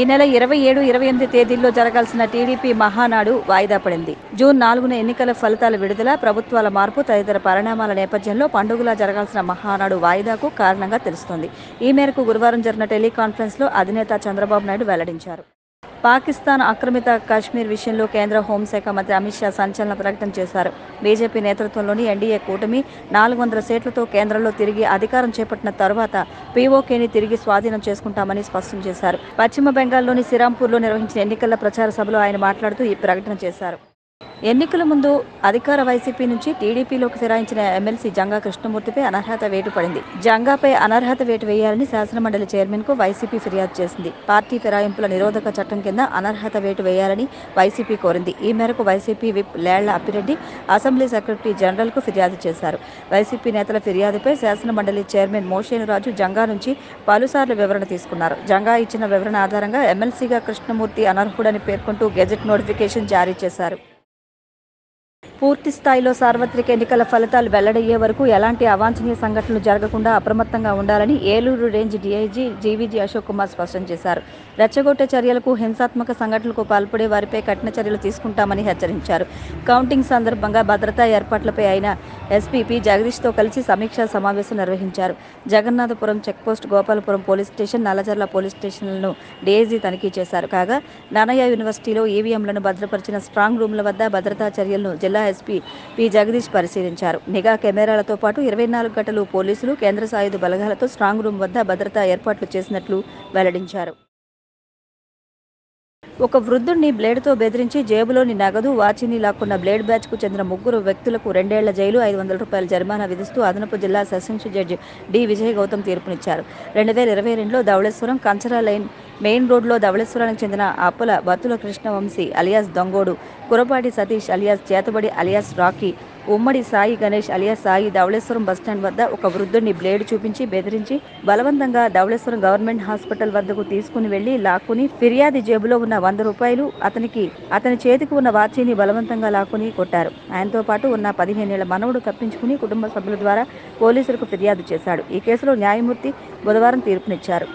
నెల 27, 28 తేదీల్లో జరగాల్సిన టీడీపీ మహానాడు వాయిదా పడింది. జూన్ 4న ఎన్నికల ఫలితాల విడుదల, ప్రభుత్వాల మార్పు తదితర పరిణామాల నేపథ్యంలో పండుగలా జరగాల్సిన మహానాడు వాయిదాకు కారణంగా తెలుస్తోంది. ఈ మేరకు గురువారం జరిగిన టెలికాన్ఫరెన్స్లో అధినేత చంద్రబాబు నాయుడు వెల్లడించారు. పాకిస్తాన్ ఆక్రమిత కశ్మీర్ విషయంలో కేంద్ర హోంశాఖ మంత్రి అమిత్ షా సంచలన ప్రకటన చేశారు. బీజేపీ నేతృత్వంలోని ఎన్డీఏ కూటమి 400 సీట్లతో కేంద్రంలో తిరిగి అధికారం చేపట్టిన తరువాత పీఓకేని తిరిగి స్వాధీనం చేసుకుంటామని స్పష్టం చేశారు. పశ్చిమ బెంగాల్లోని శ్రీరాంపూర్లో నిర్వహించిన ఎన్నికల ప్రచార సభలో ఆయన మాట్లాడుతూ ఈ ప్రకటన చేశారు. ఎన్నికల ముందు అధికార వైసీపీ నుంచి టీడీపీలోకి ఫిరాయించిన ఎమ్మెల్సీ జంగా కృష్ణమూర్తిపై అనర్హత వేటు పడింది. జంగాపై అనర్హత వేటు వేయాలని శాసనమండలి చైర్మన్కు వైసీపీ ఫిర్యాదు చేసింది. పార్టీ ఫిరాయింపుల నిరోధక చట్టం కింద అనర్హత వేటు వేయాలని వైసీపీ కోరింది. ఈ మేరకు YCP whip Lella Appireddy assembly secretary జనరల్కు ఫిర్యాదు చేశారు. వైసీపీ నేతల ఫిర్యాదుపై శాసనమండలి చైర్మన్ మోషేనురాజు జంగా నుంచి పలుసార్లు వివరణ తీసుకున్నారు. జంగా ఇచ్చిన వివరణ ఆధారంగా ఎమ్మెల్సీగా కృష్ణమూర్తి అనర్హుడని పేర్కొంటూ గెజెట్ నోటిఫికేషన్ జారీ చేశారు. పూర్తి స్థాయిలో సార్వత్రిక ఎన్నికల ఫలితాలు వెల్లడయ్యే వరకు ఎలాంటి అవాంఛనీయ సంఘటనలు జరగకుండా అప్రమత్తంగా ఉండాలని Eluru range DIG GVG Ashok Kumar స్పష్టం చేశారు. రెచ్చగొట్టే చర్యలకు, హింసాత్మక సంఘటనలకు పాల్పడే వారిపై కఠిన చర్యలు తీసుకుంటామని హెచ్చరించారు. కౌంటింగ్ సందర్భంగా భద్రతా ఏర్పాట్లపై ఆయన ఎస్పీ పి జగదీష్తో కలిసి సమీక్షా సమావేశం నిర్వహించారు. Jagannathapuram checkpost, Gopalapuram police station, Nallajarla police స్టేషన్లను డీఐజీ తనిఖీ చేశారు. కాగా నన్నయ్య యూనివర్సిటీలో ఈవీఎంలను భద్రపరిచిన స్ట్రాంగ్ రూమ్ల వద్ద భద్రతా చర్యలను జిల్లా ఎస్పీ పి జగదీష్ పరిశీలించారు. నిఘా కెమెరాలతో పాటు 24 గంటలు పోలీసులు, కేంద్ర సాయుధ బలగాలతో స్ట్రాంగ్ రూమ్ వద్ద భద్రతా ఏర్పాట్లు చేసినట్లు వెల్లడించారు. ఒక వృద్ధుడిని బ్లేడుతో బెదిరించి జేబులోని నగదు, వాచీని లాక్కున్న బ్లేడ్ బ్యాచ్కు చెందిన 3 వ్యక్తులకు 2 ఏళ్ల జైలు, 500 రూపాయల జరిమానా విధిస్తూ అదనపు జిల్లా sessions judge D. Vijay Gautam తీర్పునిచ్చారు. 2022లో ధవళేశ్వరం కంచరా లైన్ మెయిన్ రోడ్లో ధవళేశ్వరానికి చెందిన అప్పుల బత్తుల కృష్ణవంశీ అలియాస్ దొంగోడు, కురపాటి సతీష్ అలియాస్ చేతబడి alias Rocky, Ummadi Sai Ganesh alias Sai Dhavaleswaram bus stand వద్ద ఒక వృద్ధుడిని బ్లేడు చూపించి బెదిరించి బలవంతంగా ధవళేశ్వరం గవర్నమెంట్ హాస్పిటల్ వద్దకు తీసుకుని వెళ్లి లాక్కుని ఫిర్యాది జేబులో ఉన్న 100 రూపాయలు, అతని చేతికి ఉన్న వాచీని బలవంతంగా లాక్కుని కొట్టారు. ఆయనతో పాటు ఉన్న 15 ఏళ్ల మనవడు తప్పించుకుని కుటుంబ సభ్యుల ద్వారా పోలీసులకు ఫిర్యాదు చేశాడు. ఈ కేసులో న్యాయమూర్తి బుధవారం తీర్పునిచ్చారు.